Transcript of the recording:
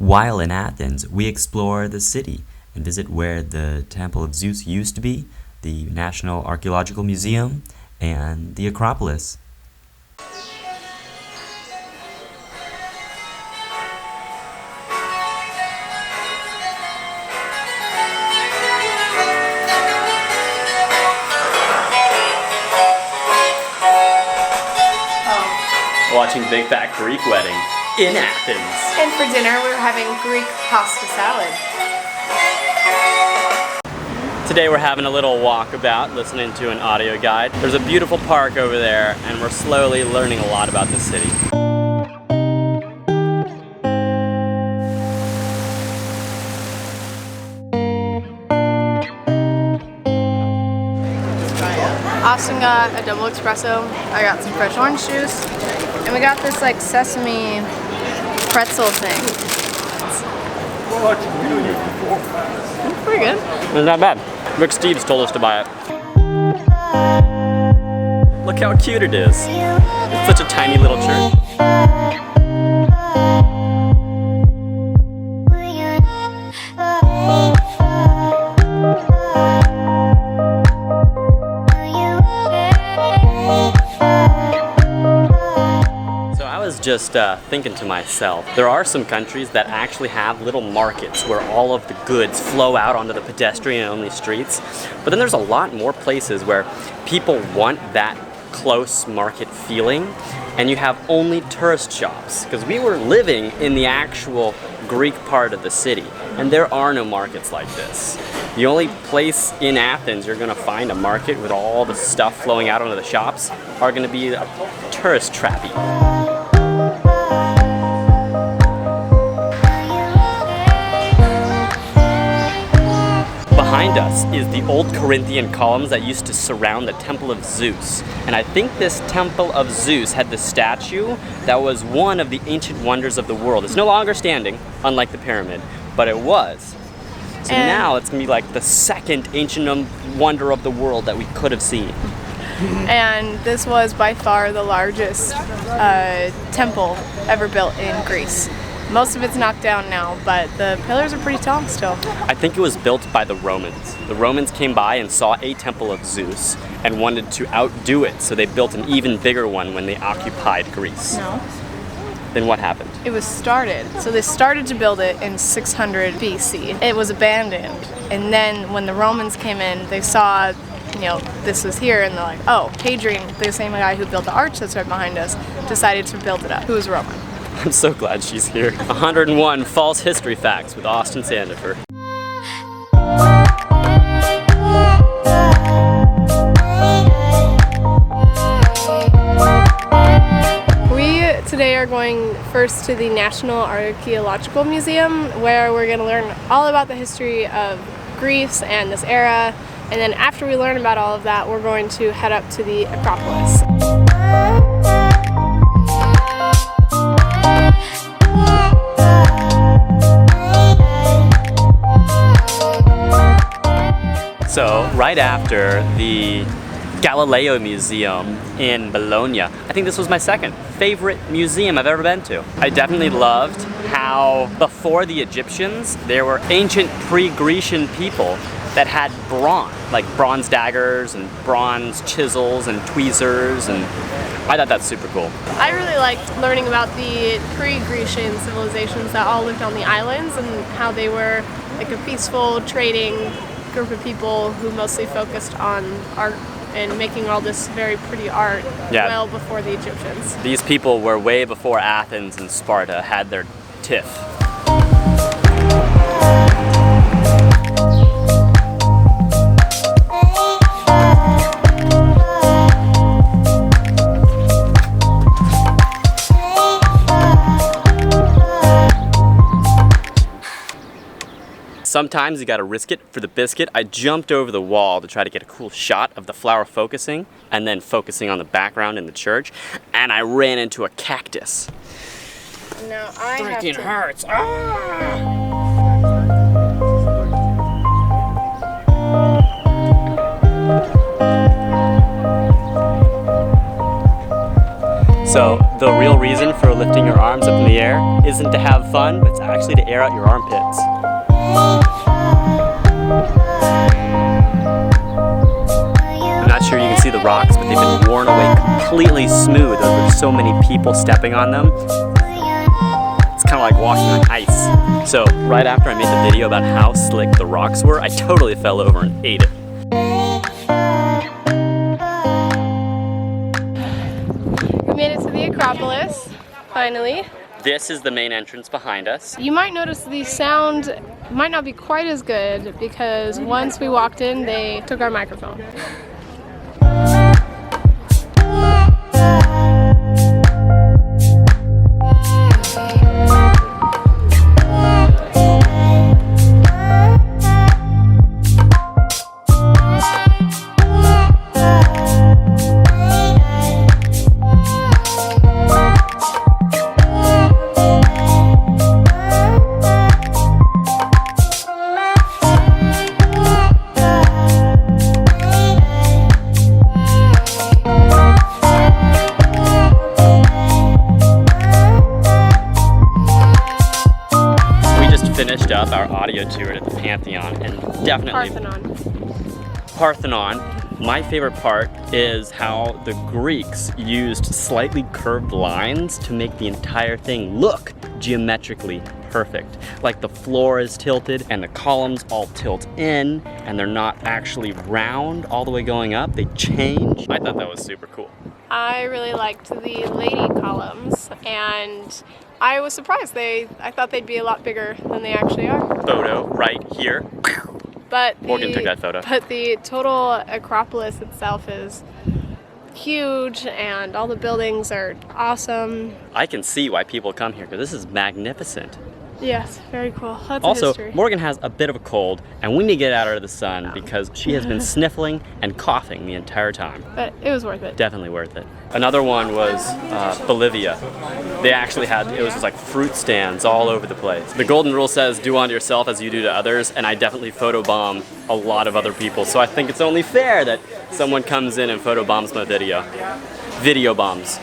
While in Athens, we explore the city and visit where the Temple of Zeus used to be, the National Archaeological Museum, and the Acropolis. Watching Big Fat Greek Wedding in Athens. And for dinner, we were having Greek pasta salad. Today we're having a little walkabout, listening to an audio guide. There's a beautiful park over there, and we're slowly learning a lot about the city. Austin got a double espresso. I got some fresh orange juice. And we got this like sesame pretzel thing. It's pretty good. It's not bad. Rick Steves told us to buy it. Look how cute it is. It's such a tiny little church. Just thinking to myself, there are some countries that actually have little markets where all of the goods flow out onto the pedestrian-only streets, but then there's a lot more places where people want that close market feeling, and you have only tourist shops, because we were living in the actual Greek part of the city, and there are no markets like this. The only place in Athens you're going to find a market with all the stuff flowing out onto the shops are going to be a tourist trappy. Behind us is the old Corinthian columns that used to surround the Temple of Zeus. And I think this Temple of Zeus had the statue that was one of the ancient wonders of the world. It's no longer standing, unlike the pyramid, but it was. So now it's going to be like the second ancient wonder of the world that we could have seen. And this was by far the largest temple ever built in Greece. Most of it's knocked down now, but the pillars are pretty tall still. I think it was built by the Romans. The Romans came by and saw a temple of Zeus and wanted to outdo it, so they built an even bigger one when they occupied Greece. No. Then what happened? It was started. So they started to build it in 600 BC. It was abandoned, and then when the Romans came in, they saw, this was here, and they're like, oh, Hadrian, the same guy who built the arch that's right behind us, decided to build it up. Who was Roman. I'm so glad she's here. 101 false history facts with Austin Sandifer. We today are going first to the National Archaeological Museum, where we're going to learn all about the history of Greece and this era. And then after we learn about all of that, we're going to head up to the Acropolis. So, right after the Galileo Museum in Bologna, I think this was my second favorite museum I've ever been to. I definitely loved how before the Egyptians, there were ancient pre-Grecian people that had bronze, like bronze daggers and bronze chisels and tweezers, and I thought that's super cool. I really liked learning about the pre-Grecian civilizations that all lived on the islands and how they were like a peaceful trading group of people who mostly focused on art and making all this very pretty art well before the Egyptians. These people were way before Athens and Sparta had their tiff. Sometimes you gotta risk it for the biscuit. I jumped over the wall to try to get a cool shot of the flower focusing and then focusing on the background in the church, and I ran into a cactus. Now I freaking hurts. So the real reason for lifting your arms up in the air isn't to have fun, but it's actually to air out your armpits. I'm not sure you can see the rocks, but they've been worn away completely smooth. There's so many people stepping on them. It's kind of like walking on ice. So right after I made the video about how slick the rocks were, I totally fell over and ate it. We made it to the Acropolis, finally. This is the main entrance behind us. You might notice the sound might not be quite as good because once we walked in, they took our microphone. Finished up our audio tour at the Pantheon, and definitely Parthenon. My favorite part is how the Greeks used slightly curved lines to make the entire thing look geometrically perfect. Like the floor is tilted and the columns all tilt in, and they're not actually round all the way going up. They change. I thought that was super cool. I really liked the lady columns, and I was surprised. I thought they'd be a lot bigger than they actually are. Photo right here. But Morgan took that photo. But the total Acropolis itself is huge, and all the buildings are awesome. I can see why people come here, because this is magnificent. Yes, very cool. Lots Also, of history. Morgan has a bit of a cold, and we need to get out of the sun because she has been sniffling and coughing the entire time. But it was worth it. Definitely worth it. Another one was Bolivia. They actually had, it was just like fruit stands all over the place. The golden rule says do unto yourself as you do to others, and I definitely photobomb a lot of other people, so I think it's only fair that someone comes in and photobombs my video. Video bombs.